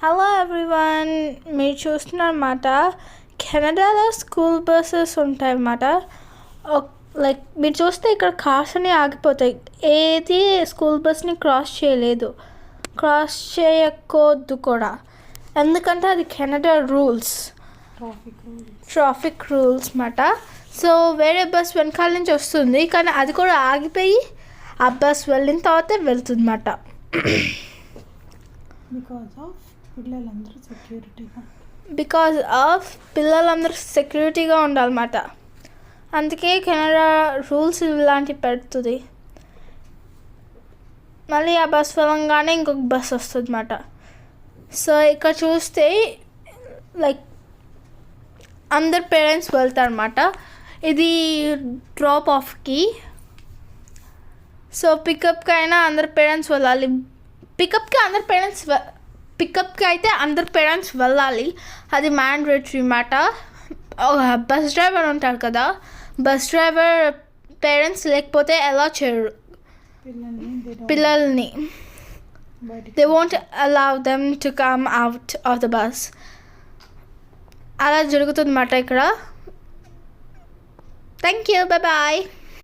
Hello everyone, మీరు చూస్తున్నారన్నమాట కెనడాలో school buses ఉంటాయి అన్నమాట. లైక్ మీరు చూస్తే ఇక్కడ కార్స్ అన్నీ ఆగిపోతాయి. ఏది స్కూల్ బస్ని క్రాస్ చేయలేదు, క్రాస్ చేయకూడదు కూడా, ఎందుకంటే అది కెనడా రూల్స్, ట్రాఫిక్ రూల్స్ అన్నమాట. సో వేరే బస్ వెనకాల నుంచి వస్తుంది, కానీ అది కూడా ఆగిపోయి ఆ బస్ వెళ్ళిన తర్వాతే వెళ్తుంది అన్నమాట. బికాజ్ ఆఫ్ పిల్లలందరూ సెక్యూరిటీగా ఉండాలన్నమాట. అందుకే కెనడా రూల్స్ ఇలాంటివి పెడుతుంది. మళ్ళీ ఆ బస్ వెళ్ళంగానే ఇంకొక బస్ వస్తుంది అన్నమాట. సో ఇక్కడ చూస్తే లైక్ అందరు పేరెంట్స్ వెళ్తారన్నమాట. ఇది డ్రాప్ ఆఫ్కి. సో పికప్కి అయినా అందరు పేరెంట్స్ వెళ్ళాలి. పికప్కి అయితే అందరు పేరెంట్స్ వెళ్ళాలి, అది మ్యాండేటరీ అన్నమాట. బస్ డ్రైవర్ ఉంటారు కదా, బస్ డ్రైవర్ పేరెంట్స్ లేకపోతే ఎలా చేయరు పిల్లల్ని. They won't allow them to come out of the bus. అలా జరుగుతుంది అన్నమాట ఇక్కడ. Thank you, bye bye.